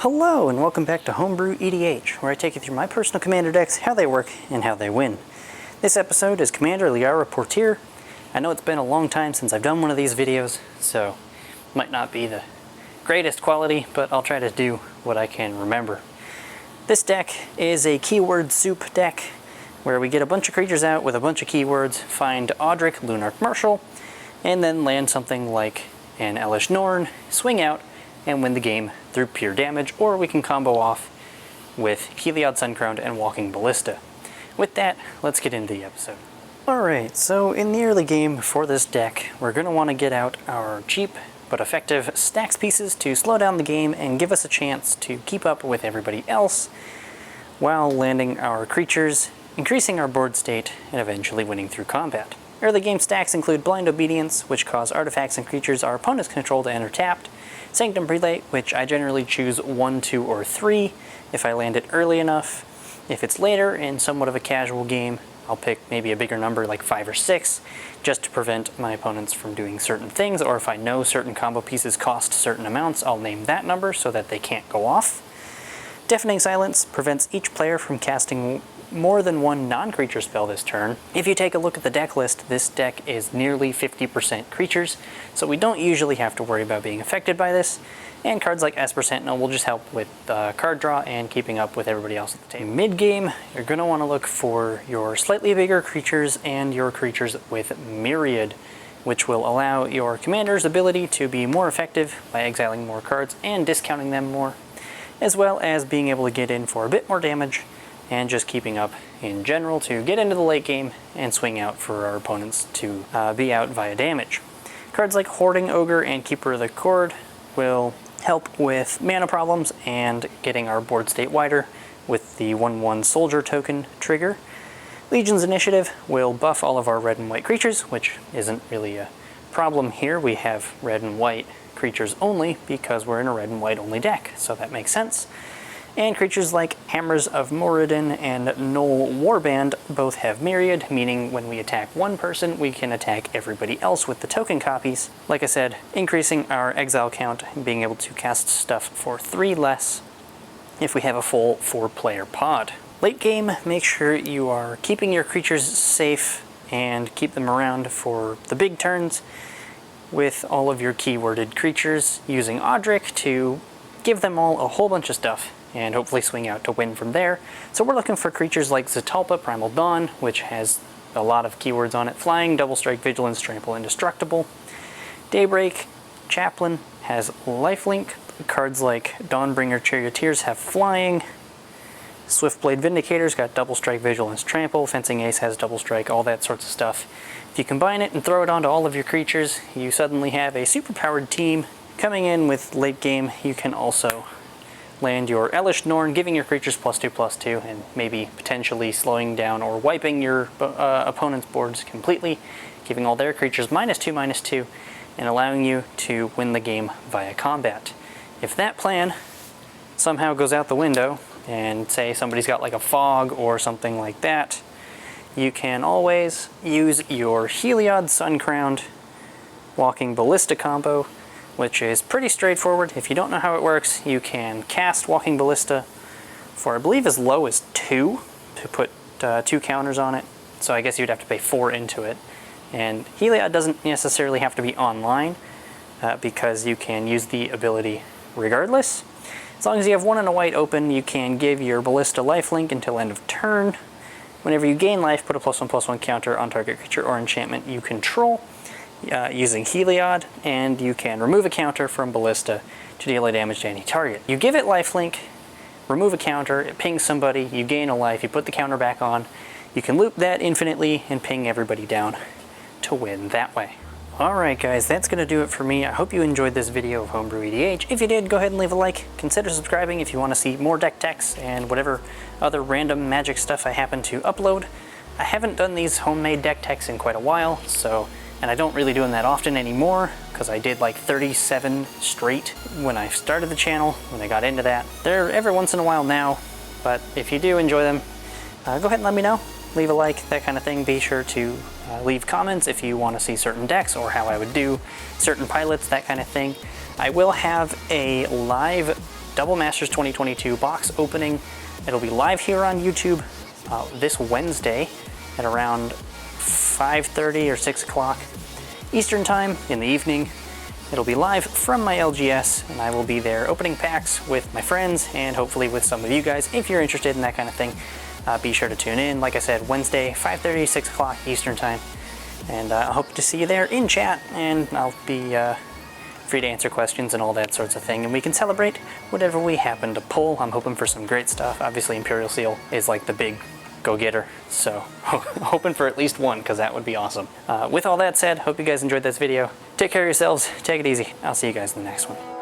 Hello and welcome back to Homebrew EDH, where I take you through my personal commander decks, how they work, and how they win. This episode is Commander Liara Portyr. I know it's been a long time since I've done one of these videos, so might not be the greatest quality, but I'll try to do what I can remember. This deck is a keyword soup deck, where we get a bunch of creatures out with a bunch of keywords, find Audric, Lunarch Marshal, and then land something like an Elesh Norn, swing out, and win the game through pure damage, or we can combo off with Heliod, Suncrowned, and Walking Ballista. With that, let's get into the episode. Alright, so in the early game for this deck, we're going to want to get out our cheap but effective stacks pieces to slow down the game and give us a chance to keep up with everybody else while landing our creatures, increasing our board state, and eventually winning through combat. Early game stacks include Blind Obedience, which cause artifacts and creatures our opponents control to enter tapped, Sanctum Prelate, which I generally choose 1, 2, or 3 if I land it early enough. If it's later in somewhat of a casual game, I'll pick maybe a bigger number like 5 or 6, just to prevent my opponents from doing certain things, or if I know certain combo pieces cost certain amounts, I'll name that number so that they can't go off. Deafening Silence prevents each player from casting more than one non-creature spell this turn. If you take a look at the deck list, this deck is nearly 50% creatures, so we don't usually have to worry about being affected by this, and cards like Esper Sentinel will just help with card draw and keeping up with everybody else at the table. Mid-game, you're going to want to look for your slightly bigger creatures and your creatures with Myriad, which will allow your commander's ability to be more effective by exiling more cards and discounting them more, as well as being able to get in for a bit more damage and just keeping up in general to get into the late game and swing out for our opponents to be out via damage. Cards like Hoarding Ogre and Keeper of the Cord will help with mana problems and getting our board state wider with the 1/1 Soldier token trigger. Legion's Initiative will buff all of our red and white creatures, which isn't really a problem here. We have red and white creatures only because we're in a red and white only deck, so that makes sense. And creatures like Hammers of Moradin and Null Warband both have Myriad, meaning when we attack one person, we can attack everybody else with the token copies. Like I said, increasing our exile count and being able to cast stuff for 3 less if we have a full 4-player pod. Late game, make sure you are keeping your creatures safe and keep them around for the big turns with all of your keyworded creatures, using Audric to give them all a whole bunch of stuff and hopefully swing out to win from there. So we're looking for creatures like Zetalpa, Primal Dawn, which has a lot of keywords on it. Flying, Double Strike, Vigilance, Trample, Indestructible. Daybreak, Chaplain has Lifelink. Cards like Dawnbringer, Charioteers have Flying. Swiftblade Vindicators got Double Strike, Vigilance, Trample. Fencing Ace has Double Strike, all that sorts of stuff. If you combine it and throw it onto all of your creatures, you suddenly have a superpowered team. Coming in with late game, you can also land your Elesh Norn, giving your creatures +2/+2, and maybe potentially slowing down or wiping your opponent's boards completely, giving all their creatures -2/-2, and allowing you to win the game via combat. If that plan somehow goes out the window, and say somebody's got like a fog or something like that, you can always use your Heliod, Suncrowned, Walking Ballista combo, which is pretty straightforward. If you don't know how it works, you can cast Walking Ballista for I believe as low as 2 to put 2 counters on it. So I guess you'd have to pay 4 into it. And Heliod doesn't necessarily have to be online because you can use the ability regardless. As long as you have 1 and a white open, you can give your Ballista lifelink until end of turn. Whenever you gain life, put a +1/+1 counter on target creature or enchantment you control, using Heliod, and you can remove a counter from Ballista to deal a damage to any target. You give it lifelink, remove a counter, it pings somebody, you gain a life, you put the counter back on, you can loop that infinitely and ping everybody down to win that way. Alright guys, that's going to do it for me. I hope you enjoyed this video of Homebrew EDH. If you did, go ahead and leave a like. Consider subscribing if you want to see more deck techs and whatever other random magic stuff I happen to upload. I haven't done these homemade deck techs in quite a while, and I don't really do them that often anymore, because I did like 37 straight when I started the channel, when I got into that. They're every once in a while now, but if you do enjoy them, go ahead and let me know. Leave a like, that kind of thing. Be sure to leave comments if you want to see certain decks or how I would do certain pilots, that kind of thing. I will have a live Double Masters 2022 box opening. It'll be live here on YouTube this Wednesday at around 5:30 or 6 o'clock Eastern time in the evening. It'll be live from my LGS, and I will be there opening packs with my friends and hopefully with some of you guys. If you're interested in that kind of thing, be sure to tune in. Like I said, Wednesday, 5:30, 6 o'clock Eastern time. And I hope to see you there in chat, and I'll be free to answer questions and all that sorts of thing. And we can celebrate whatever we happen to pull. I'm hoping for some great stuff. Obviously, Imperial Seal is like the big go-getter, so hoping for at least one, because that would be awesome. With all that said, hope you guys enjoyed this video. Take care of yourselves, take it easy. I'll see you guys in the next one.